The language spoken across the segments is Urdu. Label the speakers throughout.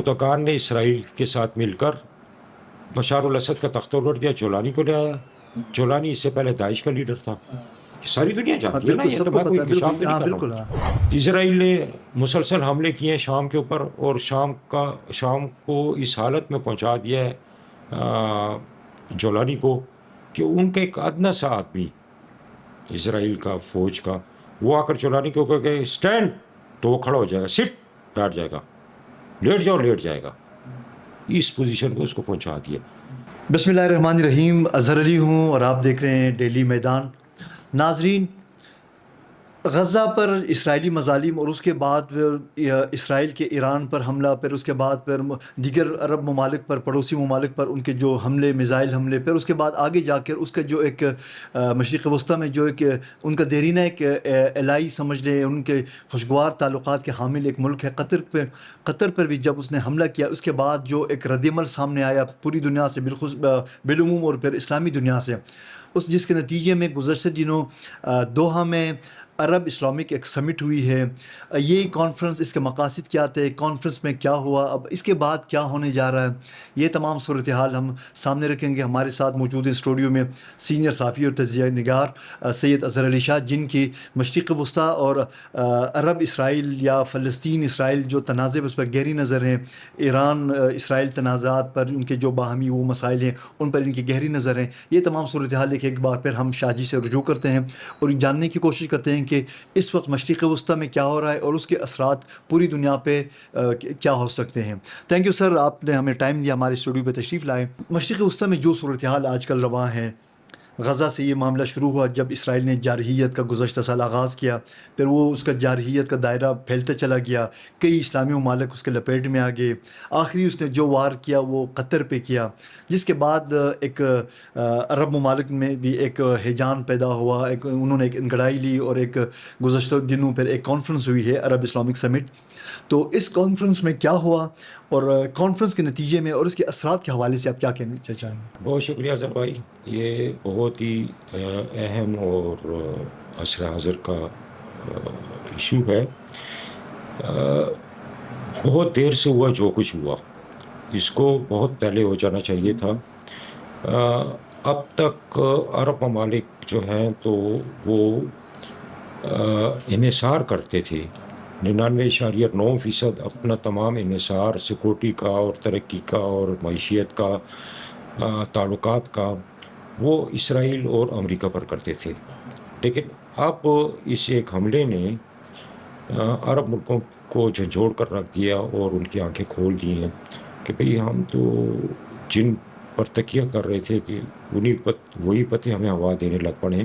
Speaker 1: پرتگال نے اسرائیل کے ساتھ مل کر بشار الاسد کا تختہ الٹ دیا، جولانی کو لے آیا. جولانی اس سے پہلے داعش کا لیڈر تھا. ساری دنیا جانتی ہے نا،
Speaker 2: بالکل
Speaker 1: یہ
Speaker 2: سب
Speaker 1: تو
Speaker 2: کو
Speaker 1: میں کوئی
Speaker 2: پتا ہے،
Speaker 1: انکشاف
Speaker 2: بالکل
Speaker 1: نہیں
Speaker 2: ہاں
Speaker 1: کر رہا
Speaker 2: بالکل
Speaker 1: ہوں.
Speaker 2: ہاں.
Speaker 1: اسرائیل نے مسلسل حملے کیے ہیں شام کے اوپر، اور شام کو اس حالت میں پہنچا دیا ہے جولانی کو کہ ان کا ایک ادنا سا آدمی اسرائیل کا فوج کا وہ آ کر جولانی کو کہ اسٹینڈ، تو وہ کھڑا ہو جائے گا، سٹ بیٹھ جائے گا، لیٹ جاؤ لیٹ جائے گا. اس پوزیشن کو اس کو پہنچا دیا.
Speaker 2: بسم اللہ الرحمن الرحیم. اظہر علی ہوں اور آپ دیکھ رہے ہیں ڈیلی میدان. ناظرین، غزہ پر اسرائیلی مظالم اور اس کے بعد اسرائیل کے ایران پر حملہ، پھر اس کے بعد پھر دیگر عرب ممالک پر، پڑوسی ممالک پر ان کے جو حملے، میزائل حملے، پھر اس کے بعد آگے جا کر اس کا جو ایک مشرق وسطیٰ میں جو ایک ان کا دیرینہ ایک الہی سمجھ لیں، ان کے خوشگوار تعلقات کے حامل ایک ملک ہے قطر پر بھی جب اس نے حملہ کیا، اس کے بعد جو ایک رد عمل سامنے آیا پوری دنیا سے، بالعموم اور پھر اسلامی دنیا سے، جس کے نتیجے میں گزشتہ دنوں دوحہ میں عرب اسلامک ایک سمٹ ہوئی ہے. یہ کانفرنس، اس کے مقاصد کیا تھے، کانفرنس میں کیا ہوا، اب اس کے بعد کیا ہونے جا رہا ہے، یہ تمام صورتحال ہم سامنے رکھیں گے. ہمارے ساتھ موجود ہیں اسٹوڈیو میں سینئر صحافی اور تجزیہ نگار سید اظہر علی شاہ، جن کی مشرق وسطیٰ اور عرب اسرائیل یا فلسطین اسرائیل جو تنازع اس پر گہری نظر ہیں، ایران اسرائیل تنازعات پر ان کے جو باہمی وہ مسائل ہیں ان پر ان کی گہری نظر ہیں. یہ تمام صورتحال ایک بار پھر ہم شاہ جی سے رجوع کرتے ہیں اور جاننے کی کوشش کرتے ہیں کہ اس وقت مشرق وسطیٰ میں کیا ہو رہا ہے اور اس کے اثرات پوری دنیا پہ کیا ہو سکتے ہیں. تھینک یو سر، آپ نے ہمیں ٹائم دیا، ہمارے اسٹوڈیو پہ تشریف لائے. مشرق وسطیٰ میں جو صورتحال آج کل رواں ہے، غزہ سے یہ معاملہ شروع ہوا جب اسرائیل نے جارحیت کا گزشتہ سال آغاز کیا، پھر وہ اس کا جارحیت کا دائرہ پھیلتا چلا گیا، کئی اسلامی ممالک اس کے لپیٹ میں آ گئے. آخری اس نے جو وار کیا وہ قطر پہ کیا، جس کے بعد ایک عرب ممالک میں بھی ایک ہیجان پیدا ہوا، انہوں نے ایک انگڑائی لی اور ایک گزشتہ دنوں پھر ایک کانفرنس ہوئی ہے عرب اسلامک سمٹ. تو اس کانفرنس میں کیا ہوا اور کانفرنس کے نتیجے میں اور اس کے اثرات کے حوالے سے آپ کیا کہنا چاہیں گے؟
Speaker 1: بہت شکریہ اظہر بھائی. یہ بہت ہی اہم اور عصر حاضر کا ایشو ہے. بہت دیر سے ہوا جو کچھ ہوا، اس کو بہت پہلے ہو جانا چاہیے تھا. اب تک عرب ممالک جو ہیں تو وہ انحصار کرتے تھے، 99.9% اپنا تمام انحصار سیکورٹی کا اور ترقی کا اور معیشیت کا، تعلقات کا، وہ اسرائیل اور امریکہ پر کرتے تھے. لیکن اب اس ایک حملے نے عرب ملکوں کو جھنجھوڑ کر رکھ دیا اور ان کی آنکھیں کھول دی ہیں کہ بھئی ہم تو جن پر تکیہ کر رہے تھے کہ وہی پتے ہمیں ہوا دینے لگ پڑے.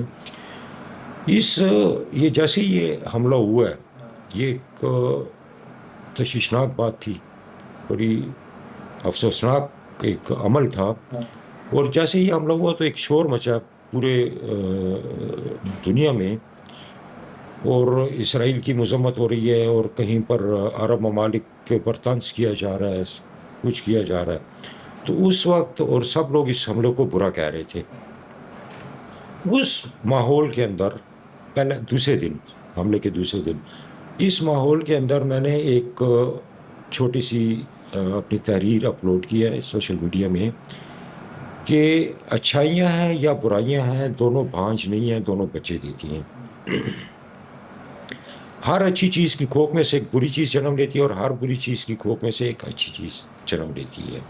Speaker 1: یہ جیسے یہ حملہ ہوا ہے، یہ ایک تشویشناک بات تھی، بڑی افسوسناک ایک عمل تھا. اور جیسے یہ حملہ ہوا تو ایک شور مچا پورے دنیا میں، اور اسرائیل کی مذمت ہو رہی ہے اور کہیں پر عرب ممالک کے اوپر طنز کیا جا رہا ہے، کچھ کیا جا رہا ہے. تو اس وقت اور سب لوگ اس حملے کو برا کہہ رہے تھے. اس ماحول کے اندر دوسرے دن، حملے کے دوسرے دن، اس ماحول کے اندر میں نے ایک چھوٹی سی اپنی تحریر اپلوڈ کی ہے سوشل میڈیا میں کہ اچھائیاں ہیں یا برائیاں ہیں، دونوں بھانج نہیں ہیں، دونوں بچے دیتی ہیں. ہر اچھی چیز کی کھوک میں سے ایک بری چیز جنم لیتی ہے اور ہر بری چیز کی کھوک میں سے ایک اچھی چیز جنم لیتی ہے.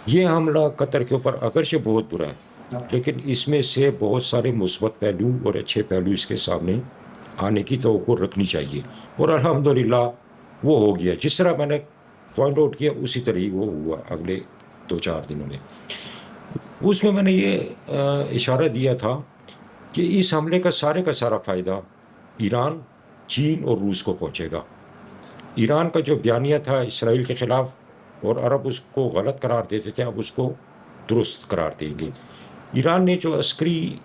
Speaker 1: یہ حملہ قطر کے اوپر اگرچہ بہت برا ہے، لیکن اس میں سے بہت سارے مثبت پہلو اور اچھے پہلو اس کے سامنے آنے کی توقع رکھنی چاہیے، اور الحمدللہ وہ ہو گیا. جس طرح میں نے پوائنٹ آؤٹ کیا اسی طرح ہی وہ ہوا اگلے 2-4 دنوں میں. اس میں نے یہ اشارہ دیا تھا کہ اس حملے کا سارا فائدہ ایران، چین اور روس کو پہنچے گا. ایران کا جو بیانیہ تھا اسرائیل کے خلاف، اور عرب اس کو غلط قرار دیتے تھے، اب اس کو درست قرار دیں گے. ایران نے جو عسکری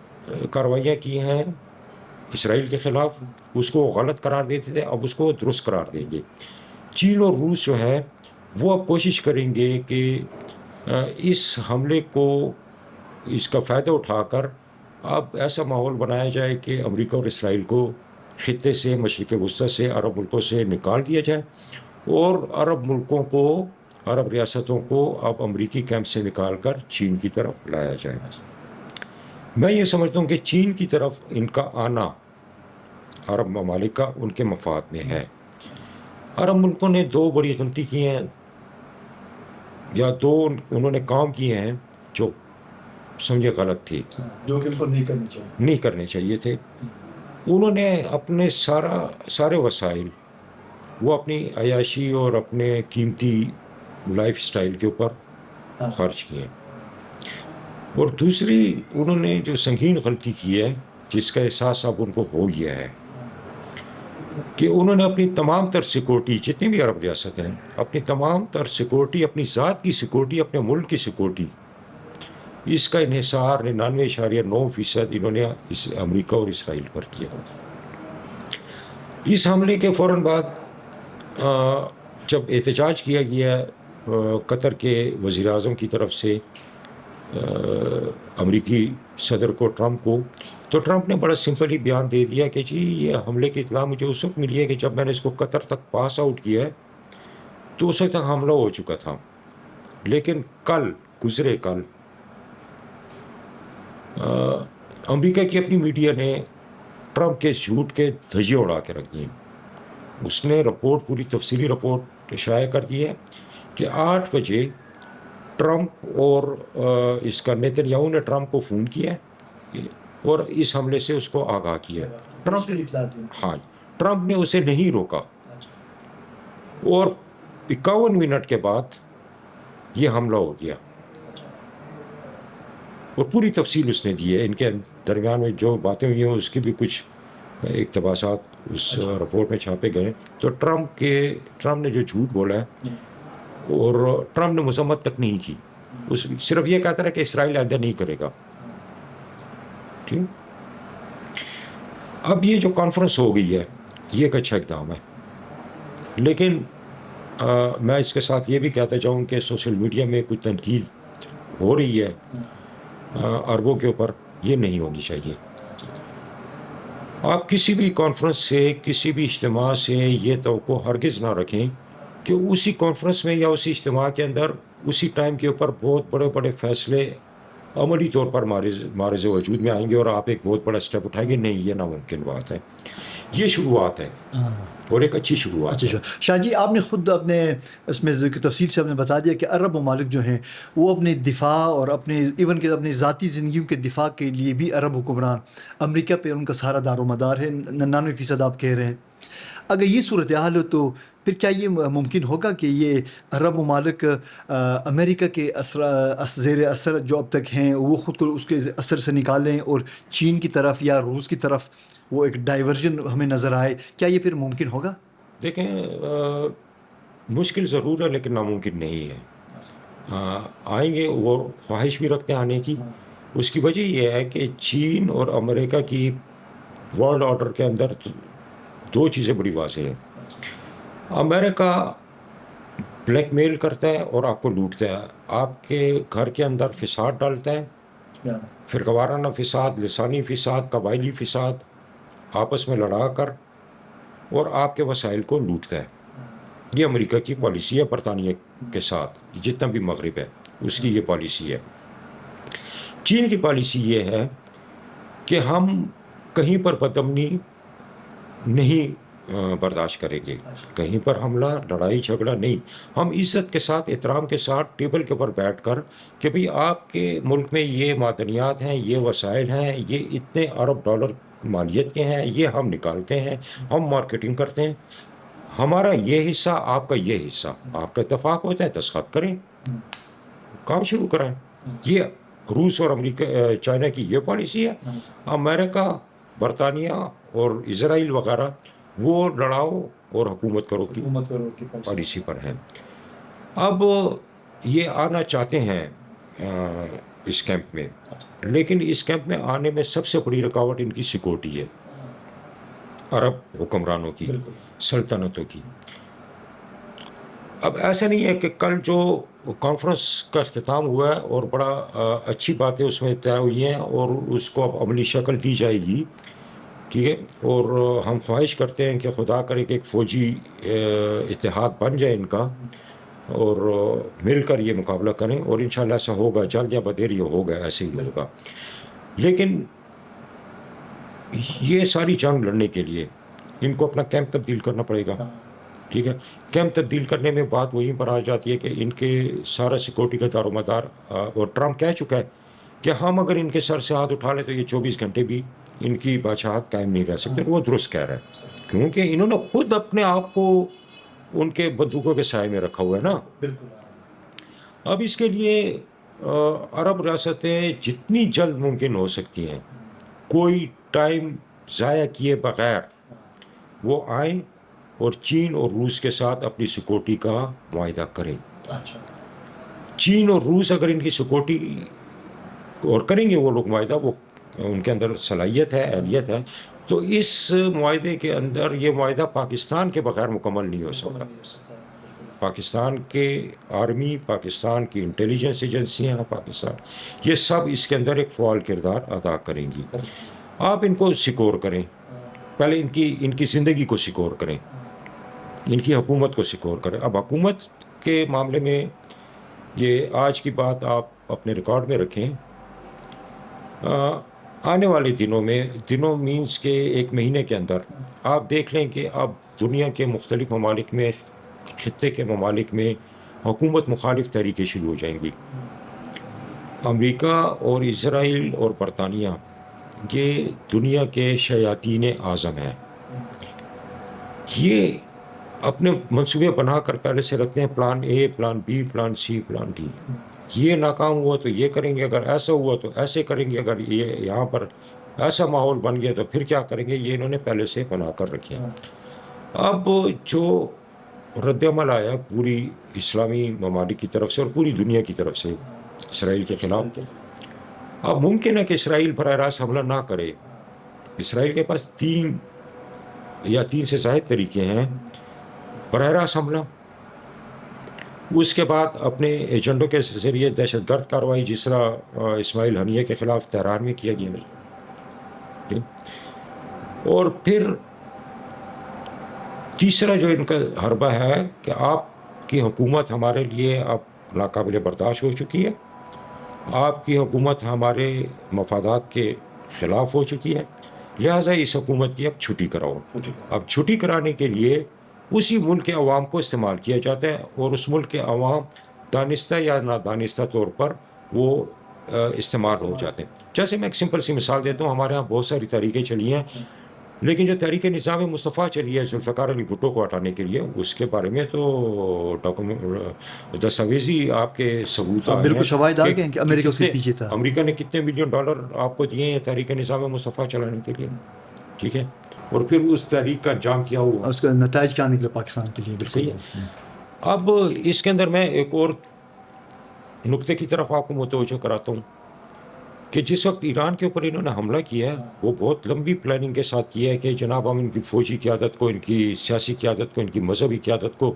Speaker 1: کارروائیاں کی ہیں اسرائیل کے خلاف، اس کو غلط قرار دیتے تھے، اب اس کو درست قرار دیں گے. چین اور روس جو ہے وہ اب کوشش کریں گے کہ اس حملے کو، اس کا فائدہ اٹھا کر اب ایسا ماحول بنایا جائے کہ امریکہ اور اسرائیل کو خطے سے، مشرق وسطیٰ سے، عرب ملکوں سے نکال دیا جائے، اور عرب ملکوں کو عرب ریاستوں کو اب امریکی کیمپ سے نکال کر چین کی طرف لایا جائے. میں یہ سمجھتا ہوں کہ چین کی طرف ان کا آنا عرب ممالک کا ان کے مفاد میں ہے. عرب ملکوں نے دو بڑی غلطی کی ہیں, یا دو انہوں نے کام کیے ہیں جو سمجھے غلط تھی,
Speaker 2: جو کہ
Speaker 1: نہیں کرنے چاہیے تھے. انہوں نے اپنے سارے وسائل وہ اپنی عیاشی اور اپنے قیمتی لائف سٹائل کے اوپر خرچ کیے. اور دوسری انہوں نے جو سنگین غلطی کی ہے, جس کا احساس اب ان کو ہو گیا ہے, کہ انہوں نے اپنی تمام تر سیکورٹی, جتنی بھی عرب ریاست ہیں, اپنی تمام تر سیکورٹی, اپنی ذات کی سیکورٹی, اپنے ملک کی سیکورٹی, اس کا انحصار 99.9% انہوں نے امریکہ اور اسرائیل پر کیا. اس حملے کے فوراً بعد جب احتجاج کیا گیا قطر کے وزیر اعظم کی طرف سے امریکی صدر کو, ٹرمپ کو, تو ٹرمپ نے بڑا سمپلی بیان دے دیا کہ جی یہ حملے کی اطلاع مجھے اس وقت ملی ہے کہ جب میں نے اس کو قطر تک پاس آؤٹ کیا ہے تو اس وقت تک حملہ ہو چکا تھا, لیکن گزرے کل امریکہ کی اپنی میڈیا نے ٹرمپ کے جھوٹ کے دھجے اڑا کے رکھ دیے. اس نے رپورٹ, پوری تفصیلی رپورٹ شائع کر دی ہے کہ 8 بجے ٹرمپ اور اس کا نیتن یاہو نے ٹرمپ کو فون کیا اور اس حملے سے اس کو آگاہ کیا. ٹرمپ نے اسے نہیں روکا, اور 51 منٹ کے بعد یہ حملہ ہو گیا, اور پوری تفصیل اس نے دی ہے. ان کے درمیان میں جو باتیں ہوئی ہیں اس کی بھی کچھ اقتباسات اس رپورٹ میں چھاپے گئے. تو ٹرمپ نے جو جھوٹ بولا ہے, اور ٹرمپ نے مذمت تک نہیں کی, صرف یہ کہتا ہے کہ اسرائیل آئندہ نہیں کرے گا. ٹھیک, اب یہ جو کانفرنس ہو گئی ہے یہ ایک اچھا اقدام ہے, لیکن میں اس کے ساتھ یہ بھی کہتا چاہوں کہ سوشل میڈیا میں کچھ تنقید ہو رہی ہے عربوں کے اوپر, یہ نہیں ہونی چاہیے. آپ کسی بھی کانفرنس سے, کسی بھی اجتماع سے یہ توقع ہرگز نہ رکھیں کہ اسی کانفرنس میں یا اسی اجتماع کے اندر اسی ٹائم کے اوپر بہت بڑے بڑے فیصلے عملی طور پر مارز وجود میں آئیں گے اور آپ ایک بہت بڑا اسٹیپ اٹھائیں گے. نہیں, یہ ناممکن بات ہے. یہ شروعات ہے اور ایک اچھی شروعات ہے.
Speaker 2: شاہ جی, آپ نے خود اپنے اس میں تفصیل سے آپ نے بتا دیا کہ عرب ممالک جو ہیں وہ اپنے دفاع اور اپنے ایون کہ اپنی ذاتی زندگیوں کے دفاع کے لیے بھی عرب حکمران امریکہ پہ ان کا سارا دار و مدار ہے. 99% آپ کہہ رہے ہیں. اگر یہ صورتحال ہو تو پھر کیا یہ ممکن ہوگا کہ یہ عرب ممالک امریکہ کے زیر اثر جو اب تک ہیں وہ خود کو اس کے اثر سے نکالیں اور چین کی طرف یا روس کی طرف وہ ایک ڈائیورژن ہمیں نظر آئے؟ کیا یہ پھر ممکن ہوگا؟
Speaker 1: دیکھیں, مشکل ضرور ہے لیکن ناممکن نہیں ہے. آئیں گے, وہ خواہش بھی رکھتے ہیں آنے کی. اس کی وجہ یہ ہے کہ چین اور امریکہ کی ورلڈ آرڈر کے اندر دو چیزیں بڑی واضح ہیں. امریکہ بلیک میل کرتا ہے اور آپ کو لوٹتا ہے, آپ کے گھر کے اندر فساد ڈالتا ہے, فرقہ وارانہ فساد, لسانی فساد, قبائلی فساد, آپس میں لڑا کر, اور آپ کے وسائل کو لوٹتا ہے. یہ امریکہ کی پالیسی ہے. برطانیہ کے ساتھ جتنا بھی مغرب ہے اس کی یہ پالیسی ہے. چین کی پالیسی یہ ہے کہ ہم کہیں پر بدامنی نہیں برداشت کریں گے, کہیں پر حملہ, لڑائی جھگڑا نہیں. ہم عزت کے ساتھ, احترام کے ساتھ ٹیبل کے اوپر بیٹھ کر کہ بھئی آپ کے ملک میں یہ معدنیات ہیں, یہ وسائل ہیں, یہ اتنے ارب ڈالر مالیت کے ہیں, یہ ہم نکالتے ہیں, ہم مارکیٹنگ کرتے ہیں, ہمارا یہ حصہ, آپ کا یہ حصہ, آپ کا اتفاق ہوتا ہے, دستخط کریں, کام شروع کریں. یہ روس اور امریکہ, چائنا کی یہ پالیسی ہے. امریکہ, برطانیہ اور اسرائیل وغیرہ وہ لڑاؤ اور حکومت کرو کی پالیسی پر ہیں. اب یہ آنا چاہتے ہیں اس کیمپ میں, لیکن اس کیمپ میں آنے میں سب سے بڑی رکاوٹ ان کی سیکورٹی ہے, عرب حکمرانوں کی, سلطنتوں کی. اب ایسا نہیں ہے کہ کل جو کانفرنس کا اختتام ہوا ہے اور بڑا اچھی باتیں اس میں طے ہوئی ہیں اور اس کو اب عملی شکل دی جائے گی, ٹھیک ہے, اور ہم خواہش کرتے ہیں کہ خدا کرے کہ ایک فوجی اتحاد بن جائے ان کا, اور مل کر یہ مقابلہ کریں، اور انشاءاللہ ایسا ہوگا، جلد یا بدیر یہ ہوگا، ایسے ہی ہوگا. لیکن یہ ساری جنگ لڑنے کے لیے ان کو اپنا کیمپ تبدیل کرنا پڑے گا. ٹھیک ہے، کیمپ تبدیل کرنے میں بات وہیں پر آ جاتی ہے کہ ان کے سارا سیکورٹی کا دار و مدار، اور ٹرمپ کہہ چکا ہے کہ ہم اگر ان کے سر سے ہاتھ اٹھا لیں تو یہ 24 گھنٹے بھی ان کی بادشاہت قائم نہیں رہ سکتے. وہ درست کہہ رہا ہے، کیونکہ انہوں نے خود اپنے آپ کو ان کے بندوقوں کے سائے میں رکھا ہوا ہے نا. اب اس کے لیے عرب ریاستیں جتنی جلد ممکن ہو سکتی ہیں، کوئی ٹائم ضائع کیے بغیر وہ آئیں اور چین اور روس کے ساتھ اپنی سیکورٹی کا معاہدہ کریں. چین اور روس اگر ان کی سیکورٹی اور کریں گے وہ لوگ معاہدہ، وہ ان کے اندر صلاحیت ہے، اہلیت ہے، تو اس معاہدے کے اندر یہ معاہدہ پاکستان کے بغیر مکمل نہیں ہو سکتا. پاکستان کے آرمی، پاکستان کی انٹیلیجنس ایجنسیاں، پاکستان، یہ سب اس کے اندر ایک فعال کردار ادا کریں گی. آپ ان کو سیکور کریں، پہلے ان کی زندگی کو سیکور کریں، ان کی حکومت کو سیکور کریں. اب حکومت کے معاملے میں یہ آج کی بات آپ اپنے ریکارڈ میں رکھیں. آنے والے دنوں مینس کے ایک مہینے کے اندر آپ دیکھ لیں کہ اب دنیا کے مختلف ممالک میں، خطے کے ممالک میں حکومت مخالف تحریکیں شروع ہو جائیں گی. امریکہ اور اسرائیل اور برطانیہ یہ دنیا کے شیاطین اعظم ہیں. یہ اپنے منصوبے بنا کر پہلے سے رکھتے ہیں، plan a, plan be, plan C, plan D. یہ ناکام ہوا تو یہ کریں گے، اگر ایسا ہوا تو ایسے کریں گے، اگر یہ یہاں پر ایسا ماحول بن گیا تو پھر کیا کریں گے. یہ انہوں نے پہلے سے بنا کر رکھے ہیں. اب جو رد عمل آیا پوری اسلامی ممالک کی طرف سے اور پوری دنیا کی طرف سے اسرائیل کے خلاف، اب ممکن ہے کہ اسرائیل براہ راست حملہ نہ کرے. اسرائیل کے پاس 3 سے زائد طریقے ہیں براہ راست حملہ، اس کے بعد اپنے ایجنڈوں کے ذریعے دہشت گرد کارروائی، جس طرح اسماعیل ہنیہ کے خلاف تہران میں کیا گیا. اور پھر تیسرا جو ان کا حربہ ہے کہ آپ کی حکومت ہمارے لیے اب ناقابل برداشت ہو چکی ہے، آپ کی حکومت ہمارے مفادات کے خلاف ہو چکی ہے، لہٰذا اس حکومت کی اب چھٹی کراؤ. اب چھٹی کرانے کے لیے اسی ملک کے عوام کو استعمال کیا جاتا ہے، اور اس ملک کے عوام دانستہ یا نادانستہ طور پر وہ استعمال ہو جاتے ہیں. جیسے میں ایک سمپل سی مثال دیتا ہوں، ہمارے ہاں بہت ساری تحریکیں چلی ہیں، لیکن جو تحریک نظام مصطفیٰ چلی ہے ذوالفقار علی بھٹو کو ہٹانے کے لیے، اس کے بارے میں تو دستاویزی آپ کے ثبوت آئے
Speaker 2: بالکل
Speaker 1: ہیں
Speaker 2: شواہد آ گئے ہیں کہ امریکہ اس کے پیچھے تھا.
Speaker 1: امریکہ نے کتنے ملین ڈالر آپ کو دیے ہیں تحریک نظام مصطفیٰ چلانے کے لیے. ٹھیک ہے، اور پھر اس تحریک کا انجام کیا ہوا،
Speaker 2: اس کا نتائج کیا نکلے پاکستان کے لیے. بالکل.
Speaker 1: اب اس کے اندر میں ایک اور نقطے کی طرف آپ کو متوجہ کراتا ہوں کہ جس وقت ایران کے اوپر انہوں نے حملہ کیا ہے، وہ بہت لمبی پلاننگ کے ساتھ کیا ہے کہ جناب ہم ان کی فوجی قیادت کو، ان کی سیاسی قیادت کو، ان کی مذہبی قیادت کو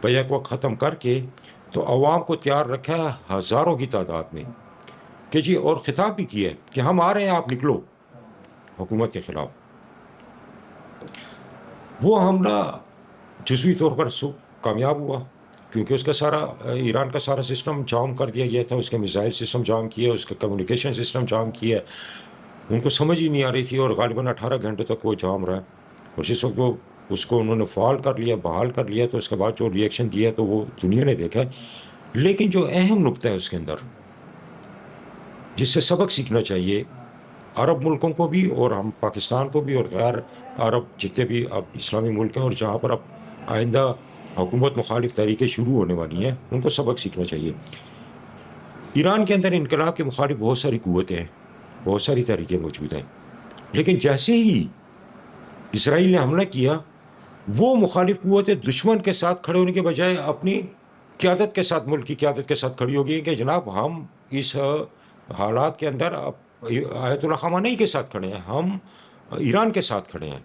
Speaker 1: بیک وقت ختم کر کے تو عوام کو تیار رکھا ہے ہزاروں کی تعداد میں کہ جی، اور خطاب بھی کیا ہے کہ ہم آ رہے ہیں، آپ نکلو حکومت کے خلاف. وہ حملہ جزوی طور پر کامیاب ہوا، کیونکہ اس کا سارا ایران کا سارا سسٹم جام کر دیا گیا تھا، اس کے میزائل سسٹم جام کیا، اس کا کمیونیکیشن سسٹم جام کیا. ان کو سمجھ ہی نہیں آ رہی تھی، اور غالباً 18 گھنٹے تک وہ جام رہا. اور جس وقت وہ اس کو انہوں نے فعال کر لیا، بحال کر لیا، تو اس کے بعد جو ری ایکشن دیا تو وہ دنیا نے دیکھا. لیکن جو اہم نقطہ ہے اس کے اندر جس سے سبق سیکھنا چاہیے عرب ملکوں کو بھی، اور ہم پاکستان کو بھی، اور غیر عرب جتنے بھی اب اسلامی ملک ہیں اور جہاں پر اب آئندہ حکومت مخالف تحریکیں شروع ہونے والی ہیں، ان کو سبق سیکھنا چاہیے. ایران کے اندر انقلاب کے مخالف بہت ساری قوتیں ہیں، بہت ساری تحریکیں موجود ہیں، لیکن جیسے ہی اسرائیل نے حملہ کیا، وہ مخالف قوتیں دشمن کے ساتھ کھڑے ہونے کے بجائے اپنی قیادت کے ساتھ، ملک کی قیادت کے ساتھ کھڑی ہو گئی کہ جناب ہم اس حالات کے اندر آیت اللہ خامنئی کے ساتھ کھڑے ہیں، ہم ایران کے ساتھ کھڑے ہیں.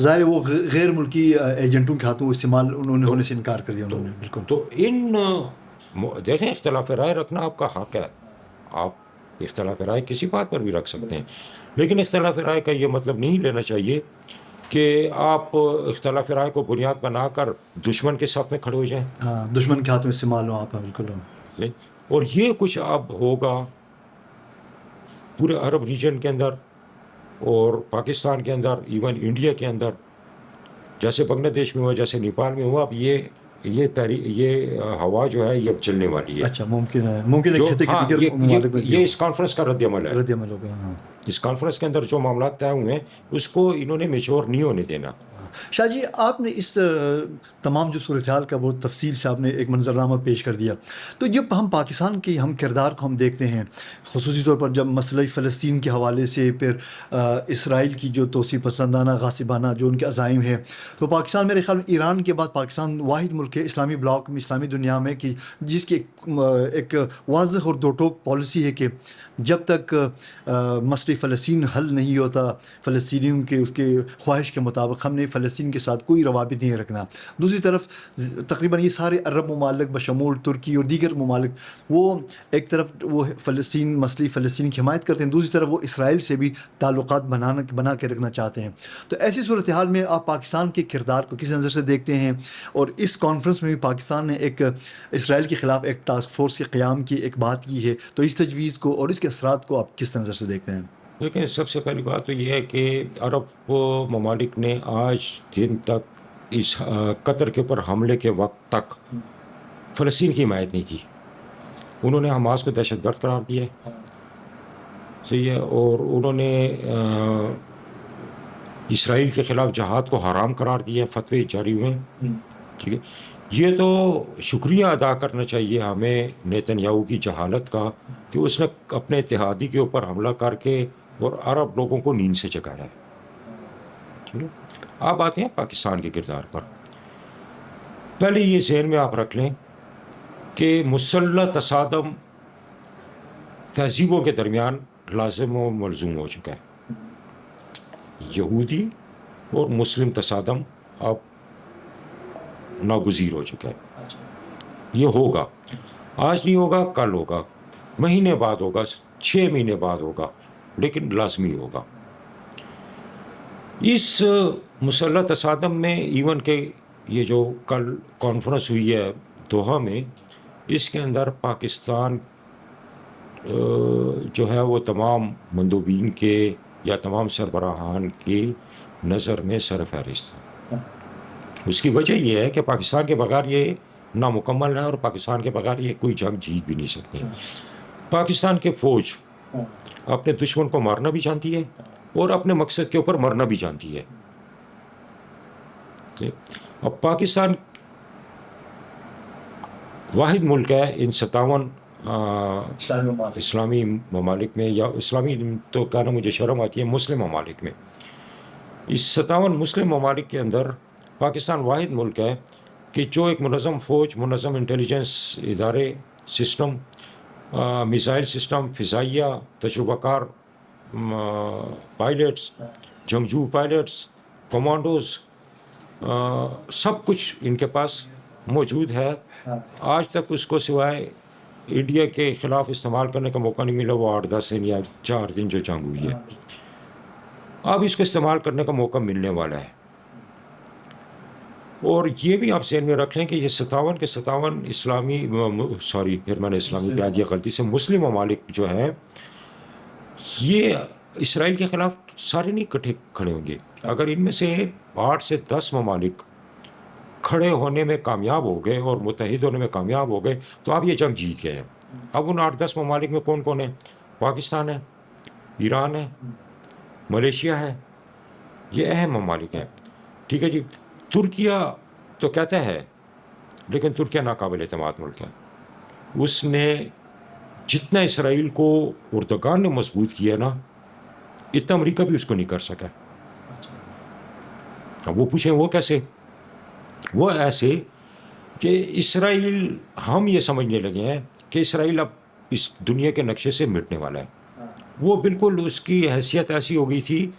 Speaker 2: ظاہر وہ غیر ملکی ایجنٹوں کے ہاتھوں استعمال انہوں نے ہونے سے انکار کر دیا انہوں نے. بالکل.
Speaker 1: تو دیکھیں، اختلاف رائے رکھنا آپ کا حق ہے، آپ اختلاف رائے کسی بات پر بھی رکھ سکتے ہیں، لیکن اختلاف رائے کا یہ مطلب نہیں لینا چاہیے کہ آپ اختلاف رائے کو بنیاد بنا کر دشمن کے صف میں کھڑے ہو جائیں.
Speaker 2: ہاں دشمن کے ہاتھ میں استعمال ہو آپ. بالکل.
Speaker 1: اور یہ کچھ اب ہوگا پورے عرب ریجن کے اندر اور پاکستان کے اندر، ایون انڈیا کے اندر، جیسے بنگلہ دیش میں ہوا، جیسے نیپال میں ہوا. اب یہ ہوا جو ہے یہ اب چلنے والی ہے.
Speaker 2: اچھا ممکن ہے
Speaker 1: جو
Speaker 2: خطے کے
Speaker 1: ہاں
Speaker 2: دیگر ممالک میں بھی
Speaker 1: یہ اس کانفرنس کا رد عمل ہے.
Speaker 2: رد عمل ہوگا. ہاں
Speaker 1: اس کانفرنس کے اندر جو معاملات طے ہوئے ہیں اس کو انہوں نے میچور نہیں ہونے دینا.
Speaker 2: شاہ جی آپ نے اس تمام جو صورتحال کا بہت تفصیل سے آپ نے ایک منظرنامہ پیش کر دیا. تو جب ہم پاکستان کے ہم کردار کو ہم دیکھتے ہیں، خصوصی طور پر جب مسئلہ فلسطین کے حوالے سے، پھر اسرائیل کی جو توسیع پسندانہ غاصبانہ جو ان کے عزائم ہے، تو پاکستان میرے خیال میں ایران کے بعد پاکستان واحد ملک ہے اسلامی بلاک میں، اسلامی دنیا میں، کہ جس کی ایک واضح اور دو ٹوک پالیسی ہے کہ جب تک مسئلہ فلسطین حل نہیں ہوتا فلسطینیوں کے اس کے خواہش کے مطابق، ہم نے فلسطین کے ساتھ کوئی روابط نہیں رکھنا. دوسری طرف تقریباً یہ سارے عرب ممالک بشمول ترکی اور دیگر ممالک، وہ ایک طرف وہ مسئلہ فلسطین کی حمایت کرتے ہیں، دوسری طرف وہ اسرائیل سے بھی تعلقات بنا کے رکھنا چاہتے ہیں. تو ایسی صورتحال میں آپ پاکستان کے کردار کو کس نظر سے دیکھتے ہیں؟ اور اس کانفرنس میں بھی پاکستان نے ایک اسرائیل کے خلاف ایک ٹاسک فورس کے قیام کی ایک بات کی ہے، تو اس تجویز کو اور اس کے اثرات کو آپ کس نظر سے دیکھتے ہیں؟
Speaker 1: لیکن سب سے پہلی بات تو یہ ہے کہ عرب ممالک نے آج دن تک اس قطر کے اوپر حملے کے وقت تک فلسطین کی حمایت نہیں کی. انہوں نے حماس کو دہشت گرد قرار دیا ہے، صحیح ہے، اور انہوں نے اسرائیل کے خلاف جہاد کو حرام قرار دیا ہے، فتوے جاری ہوئے ہیں. ٹھیک ہے، یہ تو شکریہ ادا کرنا چاہیے ہمیں نیتن یاہو کی جہالت کا کہ اس نے اپنے اتحادی کے اوپر حملہ کر کے اور عرب لوگوں کو نیند سے جگایا ہے. ٹھیک ہے، آپ آتے ہیں پاکستان کے کردار پر. پہلے یہ ذہن میں آپ رکھ لیں کہ مسلح تصادم تہذیبوں کے درمیان لازم و ملزوم ہو چکا ہے. یہودی اور مسلم تصادم اب ناگزیر ہو چکا ہے. یہ ہوگا، آج نہیں ہوگا، کل ہوگا، مہینے بعد ہوگا، 6 مہینے بعد ہوگا، لیکن لازمی ہوگا. اس مسلح تصادم میں ایون کہ یہ جو کل کانفرنس ہوئی ہے دوحہ میں، اس کے اندر پاکستان جو ہے وہ تمام مندوبین کے یا تمام سربراہان کی نظر میں سر فہرست ہے. اس کی وجہ یہ ہے کہ پاکستان کے بغیر یہ نامکمل ہے اور پاکستان کے بغیر یہ کوئی جنگ جیت بھی نہیں سکتی. پاکستان کے فوج اپنے دشمن کو مارنا بھی جانتی ہے اور اپنے مقصد کے اوپر مرنا بھی جانتی ہے. اب پاکستان واحد ملک ہے ان 57 اسلامی ممالک میں، یا اسلامی تو کہنا مجھے شرم آتی ہے، مسلم ممالک میں. اس 57 مسلم ممالک کے اندر پاکستان واحد ملک ہے کہ جو ایک منظم فوج، منظم انٹیلیجنس ادارے، سسٹم، میزائل سسٹم، فضائیہ، تجربہ کار پائلٹس، جنگجو پائلٹس، کمانڈوز، سب کچھ ان کے پاس موجود ہے. آج تک اس کو سوائے انڈیا کے خلاف استعمال کرنے کا موقع نہیں ملا، وہ 8-10 دن یا 4 دن جو جنگ ہوئی ہے. اب اس کو استعمال کرنے کا موقع ملنے والا ہے. اور یہ بھی آپ ذہن میں رکھ لیں کہ یہ 57 کے 57 اسلامی پھر میں نے اسلامی کہہ دیا غلطی سے، مسلم ممالک جو ہیں یہ اسرائیل کے خلاف سارے نہیں اکٹھے کھڑے ہوں گے. اگر ان میں سے 8 سے 10 ممالک کھڑے ہونے میں کامیاب ہو گئے اور متحد ہونے میں کامیاب ہو گئے تو آپ یہ جنگ جیت گئے ہیں. اب ان 8-10 ممالک میں کون کون ہے؟ پاکستان ہے، ایران ہے، ملیشیا ہے، یہ اہم ممالک ہیں. ٹھیک ہے جی. ترکیہ تو کہتا ہے، لیکن ترکیہ ناقابل اعتماد ملک ہے. اس نے جتنا اسرائیل کو اردگان نے مضبوط کیا نا، اتنا امریکہ بھی اس کو نہیں کر سکا. اب وہ پوچھیں وہ کیسے؟ وہ ایسے کہ اسرائیل، ہم یہ سمجھنے لگے ہیں کہ اسرائیل اب اس دنیا کے نقشے سے مٹنے والا ہے. وہ بالکل اس کی حیثیت ایسی ہو گئی تھی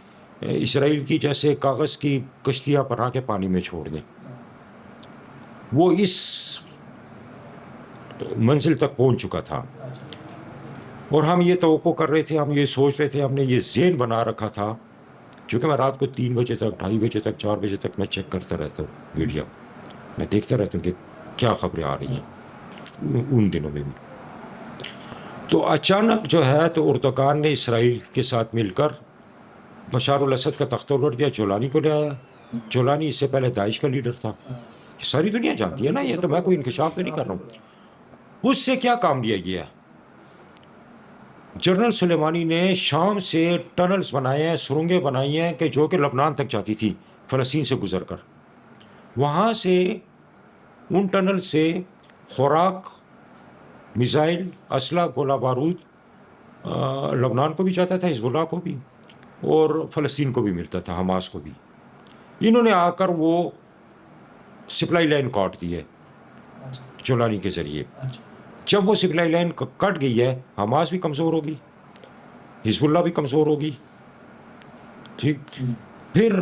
Speaker 1: اسرائیل کی جیسے کاغذ کی کشتیاں بنا کے پانی میں چھوڑ دیں. وہ اس منزل تک پہنچ چکا تھا. اور ہم یہ توقع کر رہے تھے، ہم یہ سوچ رہے تھے، ہم نے یہ ذہن بنا رکھا تھا چونکہ میں رات کو 3 بجے تک 2:30 بجے تک 4 بجے تک میں چیک کرتا رہتا ہوں میڈیا, میں دیکھتا رہتا ہوں کہ کیا خبریں آ رہی ہیں ان دنوں میں بھی. تو اچانک جو ہے تو اردگان نے اسرائیل کے ساتھ مل کر بشار الاسد کا تختہ الٹ دیا, جولانی کو لے آیا. جولانی اس سے پہلے داعش کا لیڈر تھا, ساری دنیا جانتی ہے نا, یہ تو میں کوئی انکشاف تو نہیں کر رہا ہوں. اس سے کیا کام لیا گیا ہے؟ جنرل سلیمانی نے شام سے ٹنلز بنائے ہیں, سرنگیں بنائی ہیں کہ جو کہ لبنان تک جاتی تھی فلسطین سے گزر کر. وہاں سے ان ٹنل سے خوراک, میزائل, اسلحہ, گولہ بارود لبنان کو بھی جاتا تھا, حزب اللہ کو بھی, اور فلسطین کو بھی ملتا تھا, حماس کو بھی. انہوں نے آ کر وہ سپلائی لائن کاٹ دی ہے جولانی کے ذریعے. جب وہ سپلائی لائن کٹ گئی ہے, حماس بھی کمزور ہوگی, حزب اللہ بھی کمزور ہوگی. ٹھیک, پھر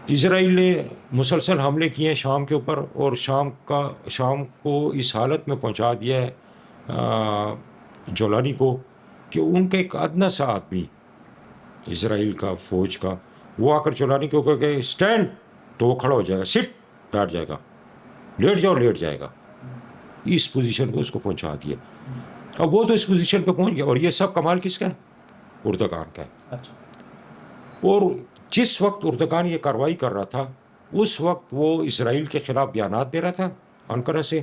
Speaker 1: اسرائیل نے مسلسل حملے کیے ہیں شام کے اوپر, اور شام کو اس حالت میں پہنچا دیا ہے جولانی کو کہ ان کا ایک ادنیٰ سا آدمی اسرائیل کا فوج کا, وہ آ کر جولانی کو کہے کہ اسٹینڈ, تو وہ کھڑا ہو جائے گا, سٹ بیٹھ جائے گا, لیٹ جاؤ لیٹ جائے گا. اس پوزیشن پہ اس کو پہنچا دیا. اب وہ تو اس پوزیشن پہ پہنچ گیا, اور یہ سب کمال کس کا ہے؟ اردگان کا ہے. اور جس وقت اردگان یہ کارروائی کر رہا تھا اس وقت وہ اسرائیل کے خلاف بیانات دے رہا تھا انقرہ سے,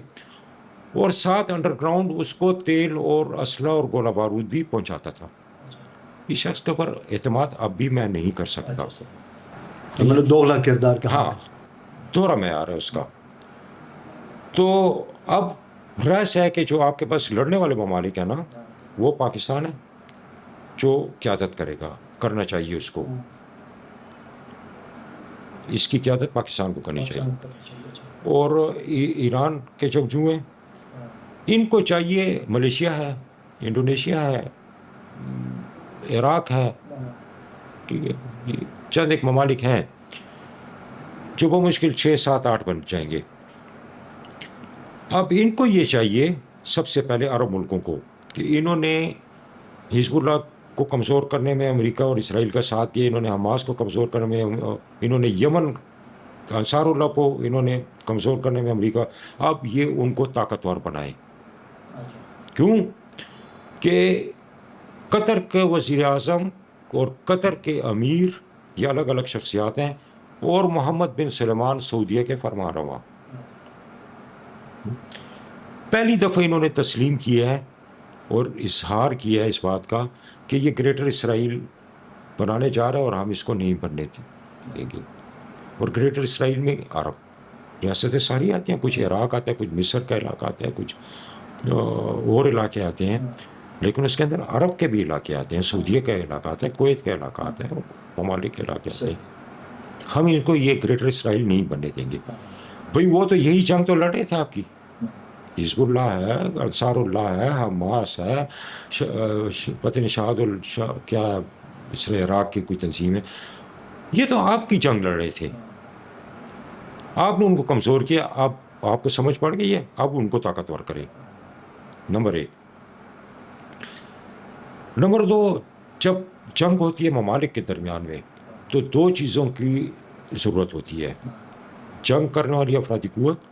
Speaker 1: اور ساتھ انڈر گراؤنڈ اس کو تیل اور اسلحہ اور گولہ بارود بھی پہنچاتا تھا. اس شخص کے اوپر اعتماد اب بھی میں نہیں کر سکتا.
Speaker 2: مطلب دوغلا کردار کا,
Speaker 1: ہاں, دوہرا معیار ہے اس کا. تو اب رہس ہے کہ جو آپ کے پاس لڑنے والے ممالک ہیں نا, وہ پاکستان ہے جو قیادت کرے گا, کرنا چاہیے اس کو, اس کی قیادت پاکستان کو کرنی چاہیے. اور ایران کے جنگجو ہیں, ان کو چاہیے, ملیشیا ہے, انڈونیشیا ہے, عراق ہے, ٹھیک ہے, چند ایک ممالک ہیں جو بمشکل 6 7 8 بن جائیں گے. اب ان کو یہ چاہیے سب سے پہلے عرب ملکوں کو کہ انہوں نے حزب اللہ کو کمزور کرنے میں امریکہ اور اسرائیل کا ساتھ دیا, انہوں نے حماس کو کمزور کرنے میں, انہوں نے یمن انصار اللہ کو انہوں نے کمزور کرنے میں امریکہ, اب یہ ان کو طاقتور بنائے. کیوں کہ قطر کے وزیر اعظم اور قطر کے امیر یہ الگ الگ شخصیات ہیں, اور محمد بن سلمان سعودیہ کے فرمان روا. پہلی دفعہ انہوں نے تسلیم کیا ہے اور اظہار کیا ہے اس بات کا کہ یہ گریٹر اسرائیل بنانے جا رہا ہے اور ہم اس کو نہیں بننے دیں گے. اور گریٹر اسرائیل میں عرب ریاستیں ساری آتی ہیں, کچھ عراق آتا ہے, کچھ مصر کا علاقہ آتا ہے, کچھ اور علاقے آتے ہیں, لیکن اس کے اندر عرب کے بھی علاقے آتے ہیں, سعودیہ کا علاقہ آتا ہے, کویت کا علاقہ آتا ہے, ممالک کے علاقے آتے ہیں. ہم ان کو یہ گریٹر اسرائیل نہیں بننے دیں گے. بھئی وہ تو یہی جنگ تو لڑے تھے آپ کی, حزب اللہ ہے, انصار اللہ ہے, حماس ہے, پتہ نہیں شہاد کیا اس نے عراق کی کوئی تنظیم ہے, یہ تو آپ کی جنگ لڑ رہے تھے. آپ نے ان کو کمزور کیا, اب آپ کو سمجھ پڑ گئی ہے, اب ان کو طاقتور کریں. نمبر 1. نمبر 2, جب جنگ ہوتی ہے ممالک کے درمیان میں تو 2 چیزوں کی ضرورت ہوتی ہے, جنگ کرنے والی افرادی قوت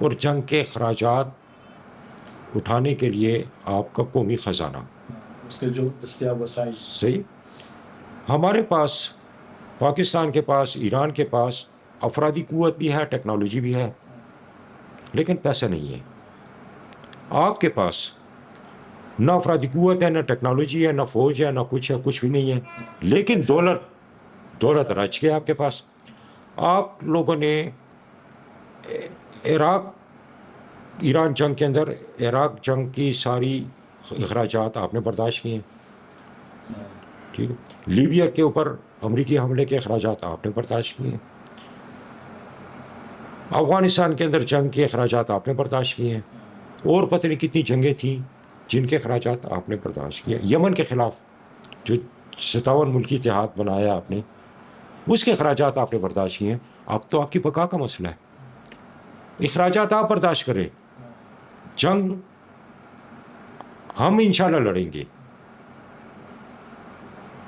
Speaker 1: اور جنگ کے اخراجات اٹھانے کے لیے آپ کا قومی خزانہ.
Speaker 2: اس کے جو دستیاب وسائل.
Speaker 1: صحیح. ہمارے پاس, پاکستان کے پاس, ایران کے پاس افرادی قوت بھی ہے, ٹیکنالوجی بھی ہے, لیکن پیسہ نہیں ہے. آپ کے پاس نہ افرادی قوت ہے, نہ ٹیکنالوجی ہے, نہ فوج ہے, نہ کچھ ہے, کچھ بھی نہیں ہے, لیکن دولت رچ کے آپ کے پاس. آپ لوگوں نے ایران جنگ کے اندر عراق جنگ کی ساری اخراجات آپ نے برداشت کیے ہیں, ٹھیک ہے. لیبیا کے اوپر امریکی حملے کے اخراجات آپ نے برداشت کیے ہیں. افغانستان کے اندر جنگ کے اخراجات آپ نے برداشت کیے ہیں, اور پتہ نہیں کتنی جنگیں تھیں جن کے اخراجات آپ نے برداشت کیے. یمن کے خلاف جو 57 ملکی اتحاد بنایا آپ نے, اس کے اخراجات آپ نے برداشت کیے ہیں. اب تو آپ کی بقا کا مسئلہ ہے, اخراجات آپ برداشت کریں, جنگ ہم انشاءاللہ لڑیں گے.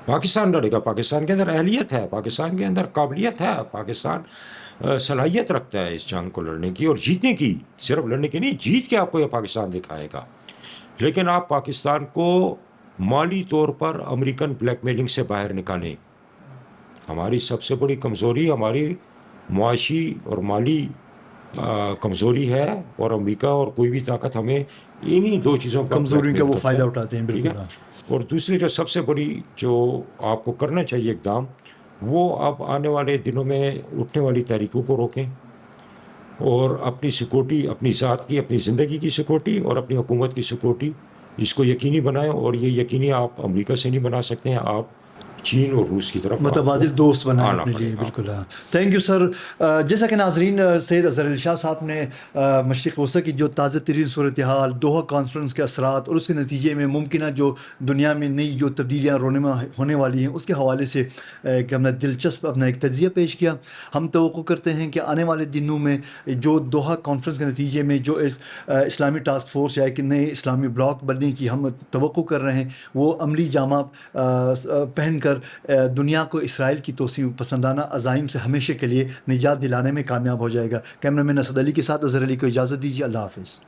Speaker 1: پاکستان لڑے گا, پاکستان کے اندر اہلیت ہے, پاکستان کے اندر قابلیت ہے, پاکستان صلاحیت رکھتا ہے اس جنگ کو لڑنے کی اور جیتنے کی, صرف لڑنے کی نہیں, جیت کے آپ کو یہ پاکستان دکھائے گا. لیکن آپ پاکستان کو مالی طور پر امریکن بلیک میلنگ سے باہر نکالیں. ہماری سب سے بڑی کمزوری ہماری معاشی اور مالی کمزوری ہے, اور امریکہ اور کوئی بھی طاقت ہمیں انہی دو چیزوں کا
Speaker 2: کمزوری کا وہ
Speaker 1: کرتا
Speaker 2: فائدہ
Speaker 1: ہے.
Speaker 2: اٹھاتے ہیں,
Speaker 1: ٹھیک ہے.
Speaker 2: بالکل. ہاں
Speaker 1: اور دوسری جو سب سے بڑی جو آپ کو کرنا چاہیے اقدام, وہ اب آنے والے دنوں میں اٹھنے والی تحریکوں کو روکیں, اور اپنی سیکورٹی, اپنی ذات کی, اپنی زندگی کی سیکورٹی اور اپنی حکومت کی سیکورٹی, اس کو یقینی بنائیں. اور یہ یقینی آپ امریکہ سے نہیں بنا سکتے ہیں, آپ چین اور روس کی طرف آپ کو
Speaker 2: متبادل دوست بنائیں
Speaker 1: آنا
Speaker 2: اپنے
Speaker 1: پڑے
Speaker 2: لیے,
Speaker 1: گا.
Speaker 2: بالکل. ہاں, تھینک یو سر. جیسا کہ ناظرین, سید اظہر علی شاہ صاحب نے مشرق وسطی کی جو تازہ ترین صورتحال, دوحہ کانفرنس کے اثرات اور اس کے نتیجے میں ممکنہ جو دنیا میں نئی جو تبدیلیاں ہونے والی ہیں, اس کے حوالے سے کہ ہم نے دلچسپ اپنا ایک تجزیہ پیش کیا. ہم توقع کرتے ہیں کہ آنے والے دنوں میں جو دوحہ کانفرنس کے نتیجے میں جو اسلامی ٹاسک فورس یا ایک نئے اسلامی بلاک بننے کی ہم توقع کر رہے ہیں, وہ عملی جامہ پہن کر دنیا کو اسرائیل کی توسیع پسندانہ عزائم سے ہمیشہ کے لیے نجات دلانے میں کامیاب ہو جائے گا. کیمرہ مین اسد علی کے ساتھ اظہر علی کو اجازت دیجیے. اللہ حافظ.